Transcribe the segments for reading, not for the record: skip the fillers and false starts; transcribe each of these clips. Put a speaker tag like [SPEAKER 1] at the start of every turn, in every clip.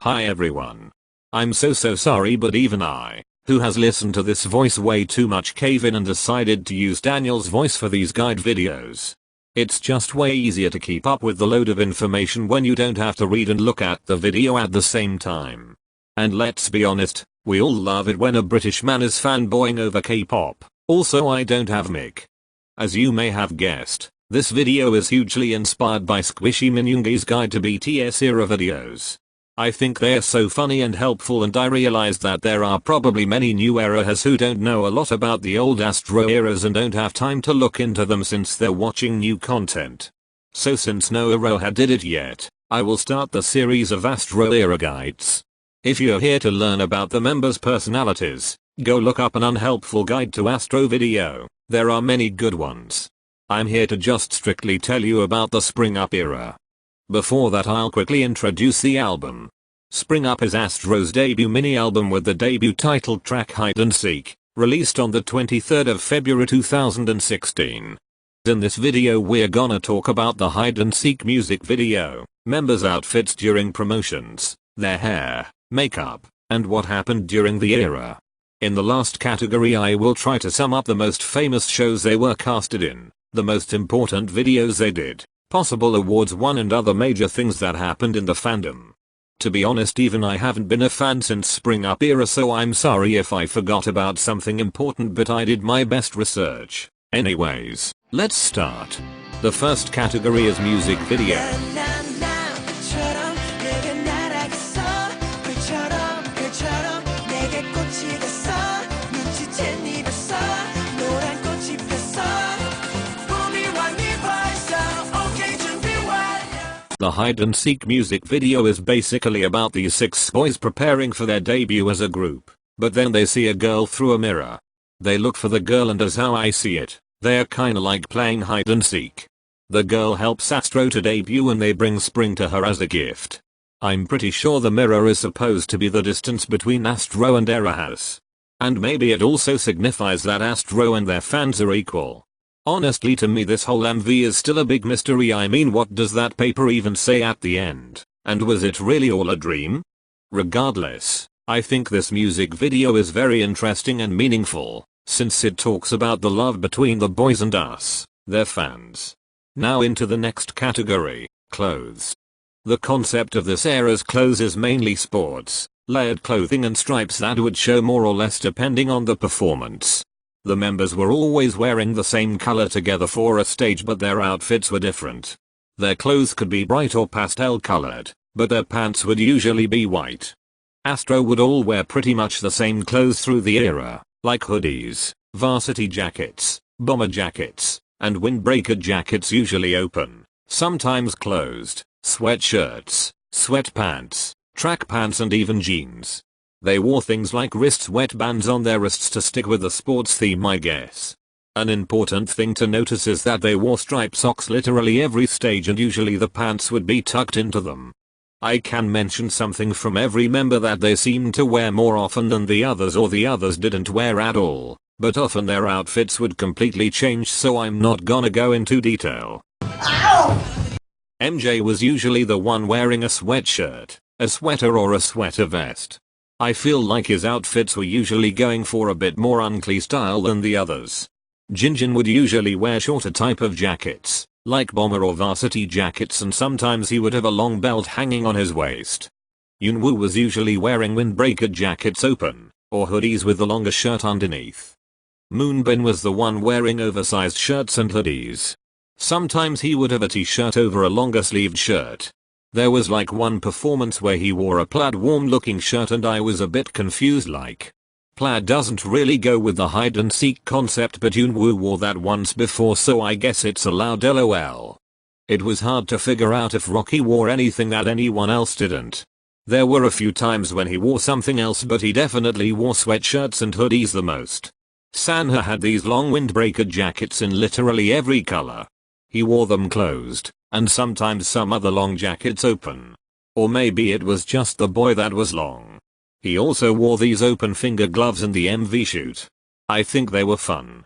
[SPEAKER 1] Hi everyone. I'm so sorry, but even I, who has listened to this voice way too much, cave in and decided to use Daniel's voice for these guide videos. It's just way easier to keep up with the load of information when you don't have to read and look at the video at the same time. And let's be honest, we all love it when a British man is fanboying over K-pop. Also, I don't have mic. As you may have guessed, this video is hugely inspired by Squishy Minyoung's Guide to BTS era videos. I think they're so funny and helpful, and I realized that there are probably many new arohas who don't know a lot about the old Astro eras and don't have time to look into them since they're watching new content. So since no aroha did it yet, I will start the series of Astro era guides. If you're here to learn about the members' personalities, go look up an unhelpful guide to Astro video. There are many good ones. I'm here to just strictly tell you about the Spring Up era. Before that, I'll quickly introduce the album. Spring Up is Astro's debut mini-album with the debut title track Hide and Seek, released on the 23rd of February 2016. In this video we're gonna talk about the Hide and Seek music video, members' outfits during promotions, their hair, makeup, and what happened during the era. In the last category I will try to sum up the most famous shows they were casted in, the most important videos they did, possible awards won, and other major things that happened in the fandom. To be honest, even I haven't been a fan since Spring Up era, so I'm sorry if I forgot about something important, but I did my best research. Anyways, let's start. The first category is music video. The Hide and Seek music video is basically about these 6 boys preparing for their debut as a group, but then they see a girl through a mirror. They look for the girl, and as how I see it, they're kinda like playing hide and seek. The girl helps Astro to debut and they bring Spring to her as a gift. I'm pretty sure the mirror is supposed to be the distance between Astro and arohas. And maybe it also signifies that Astro and their fans are equal. Honestly, to me this whole MV is still a big mystery. I mean, what does that paper even say at the end? And was it really all a dream? Regardless, I think this music video is very interesting and meaningful, since it talks about the love between the boys and us, their fans. Now into the next category, clothes. The concept of this era's clothes is mainly sports, layered clothing and stripes that would show more or less depending on the performance. The members were always wearing the same color together for a stage, but their outfits were different. Their clothes could be bright or pastel colored, but their pants would usually be white. Astro would all wear pretty much the same clothes through the era, like hoodies, varsity jackets, bomber jackets, and windbreaker jackets, usually open, sometimes closed, sweatshirts, sweatpants, track pants, and even jeans. They wore things like wrist sweatbands on their wrists to stick with the sports theme, I guess. An important thing to notice is that they wore striped socks literally every stage, and usually the pants would be tucked into them. I can mention something from every member that they seemed to wear more often than the others, or the others didn't wear at all, but often their outfits would completely change, so I'm not gonna go into detail. Ow! MJ was usually the one wearing a sweatshirt, a sweater, or a sweater vest. I feel like his outfits were usually going for a bit more unclean style than the others. Jinjin would usually wear shorter type of jackets, like bomber or varsity jackets, and sometimes he would have a long belt hanging on his waist. Yoonwoo was usually wearing windbreaker jackets open, or hoodies with a longer shirt underneath. Moonbin was the one wearing oversized shirts and hoodies. Sometimes he would have a t-shirt over a longer sleeved shirt. There was like one performance where he wore a plaid warm looking shirt, and I was a bit confused, like, plaid doesn't really go with the hide and seek concept, but Yoonwoo wore that once before, so I guess it's allowed, lol. It was hard to figure out if Rocky wore anything that anyone else didn't. There were a few times when he wore something else, but he definitely wore sweatshirts and hoodies the most. Sanha had these long windbreaker jackets in literally every color. He wore them closed, and sometimes some other long jackets open. Or maybe it was just the boy that was long. He also wore these open finger gloves in the MV shoot. I think they were fun.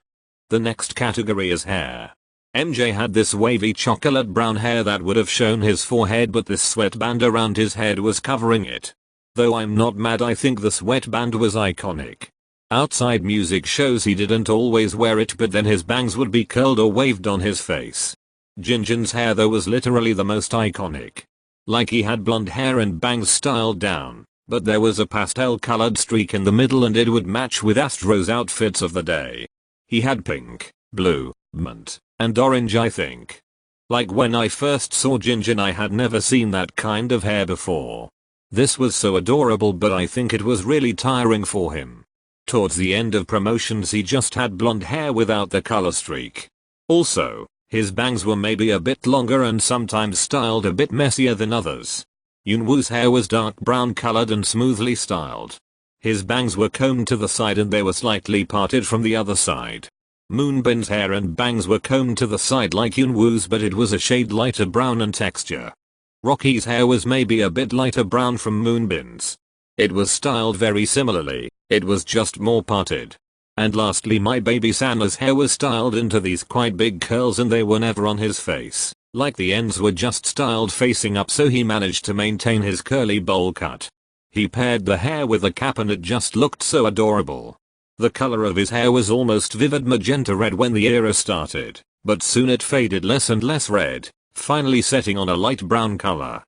[SPEAKER 1] The next category is hair. MJ had this wavy chocolate brown hair that would have shown his forehead, but this sweatband around his head was covering it. Though I'm not mad, I think the sweatband was iconic. Outside music shows he didn't always wear it, but then his bangs would be curled or waved on his face. Jinjin's hair though was literally the most iconic. Like he had blonde hair and bangs styled down, but there was a pastel colored streak in the middle and it would match with Astro's outfits of the day. He had pink, blue, mint, and orange, I think. Like when I first saw Jinjin, I had never seen that kind of hair before. This was so adorable, but I think it was really tiring for him. Towards the end of promotions he just had blonde hair without the color streak. Also, his bangs were maybe a bit longer and sometimes styled a bit messier than others. Yoonwoo's hair was dark brown colored and smoothly styled. His bangs were combed to the side and they were slightly parted from the other side. Moonbin's hair and bangs were combed to the side like Yoonwoo's, but it was a shade lighter brown in texture. Rocky's hair was maybe a bit lighter brown from Moonbin's. It was styled very similarly, it was just more parted. And lastly, my baby Sanna's hair was styled into these quite big curls and they were never on his face, like the ends were just styled facing up, so he managed to maintain his curly bowl cut. He paired the hair with a cap and it just looked so adorable. The color of his hair was almost vivid magenta red when the era started, but soon it faded less and less red, finally setting on a light brown color.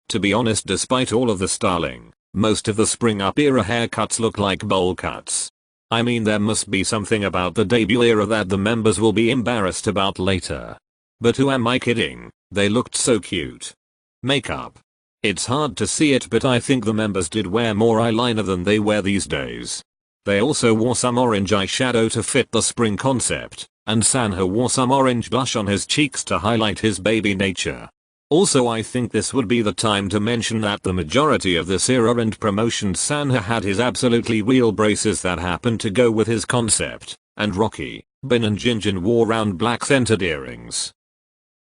[SPEAKER 1] To be honest, despite all of the styling, most of the spring up era haircuts look like bowl cuts. I mean, there must be something about the debut era that the members will be embarrassed about later. But who am I kidding, they looked so cute. Makeup. It's hard to see it, but I think the members did wear more eyeliner than they wear these days. They also wore some orange eyeshadow to fit the spring concept, and Sanha wore some orange blush on his cheeks to highlight his baby nature. Also, I think this would be the time to mention that the majority of this era and promotions Sanha had his absolutely real braces that happened to go with his concept, and Rocky, Bin and Jinjin wore round black centered earrings.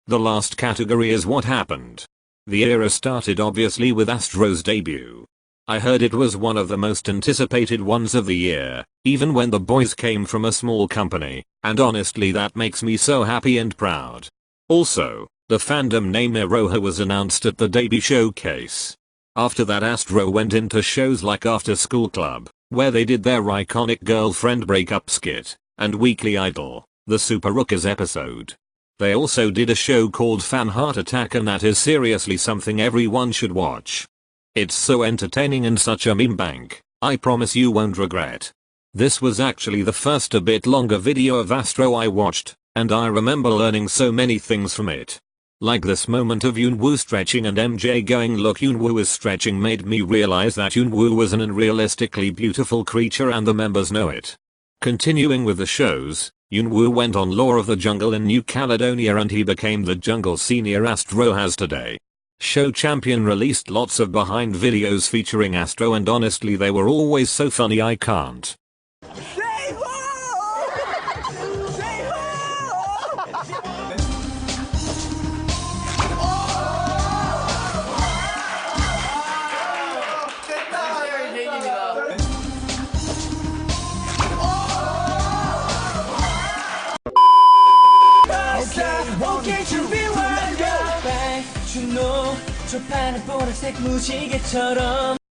[SPEAKER 1] The last category is what happened. The era started obviously with Astro's debut. I heard it was one of the most anticipated ones of the year, even when the boys came from a small company, and honestly that makes me so happy and proud. Also, the fandom name Aroha was announced at the debut showcase. After that, Astro went into shows like After School Club, where they did their iconic girlfriend breakup skit, and Weekly Idol, the Super Rookers episode. They also did a show called Fan Heart Attack, and that is seriously something everyone should watch. It's so entertaining and such a meme bank, I promise you won't regret. This was actually the first a bit longer video of Astro I watched, and I remember learning so many things from it. Like this moment of Yoonwoo stretching and MJ going, "Look, Yoonwoo is stretching," made me realize that Yoonwoo was an unrealistically beautiful creature and the members know it. Continuing with the shows, Yoonwoo went on Law of the Jungle in New Caledonia and he became the jungle senior Astro has today. Show Champion released lots of behind videos featuring Astro and honestly they were always so funny I can't.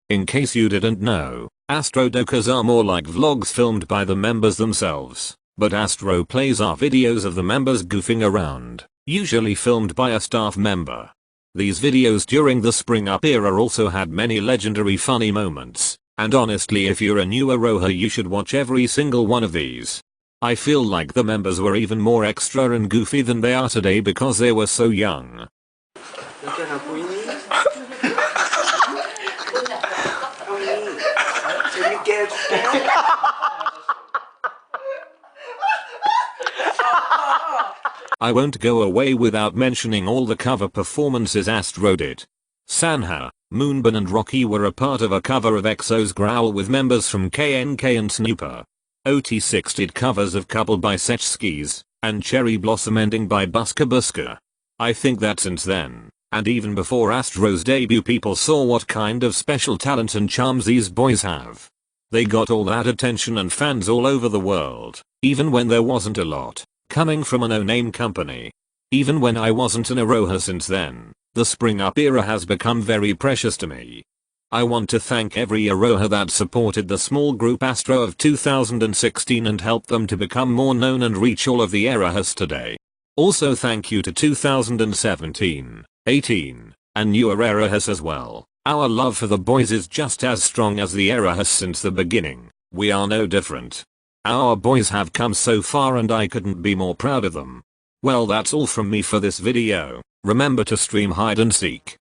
[SPEAKER 1] In case you didn't know, Astro Dokas are more like vlogs filmed by the members themselves, but Astro plays are videos of the members goofing around, usually filmed by a staff member. These videos during the Spring Up era also had many legendary funny moments, and honestly if you're a new Aroha you should watch every single one of these. I feel like the members were even more extra and goofy than they are today because they were so young. I won't go away without mentioning all the cover performances Astro did. Sanha, Moonbin and Rocky were a part of a cover of EXO's Growl with members from KNK and Snooper. OT6 did covers of Couple by Setchskis, and Cherry Blossom ending by Buska Buska. I think that since then, and even before Astro's debut, people saw what kind of special talent and charms these boys have. They got all that attention and fans all over the world, even when there wasn't a lot. coming from a no-name company. Even when I wasn't an Aroha since then, the Spring Up era has become very precious to me. I want to thank every Aroha that supported the small group Astro of 2016 and helped them to become more known and reach all of the Arohas today. Also thank you to 2017, 18, and newer Arohas as well. Our love for the boys is just as strong as the Arohas since the beginning. We are no different. Our boys have come so far and I couldn't be more proud of them. Well, that's all from me for this video. Remember to stream hide and seek.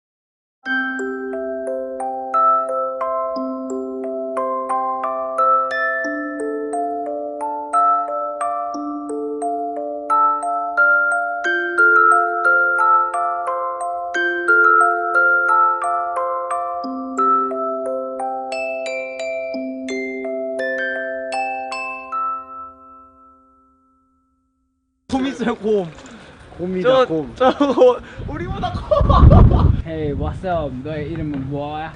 [SPEAKER 2] 곰 있어요, 곰.
[SPEAKER 3] 곰이다, 곰.
[SPEAKER 2] 저 우리보다 커.
[SPEAKER 3] Hey, what's up? 너의 이름은 뭐야?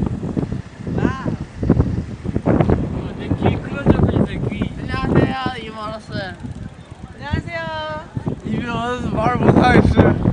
[SPEAKER 2] 내귀 그런 적도 있어요, 귀.
[SPEAKER 4] 안녕하세요, 이모로스.
[SPEAKER 2] 안녕하세요. 이모로스 말 못하겠어요.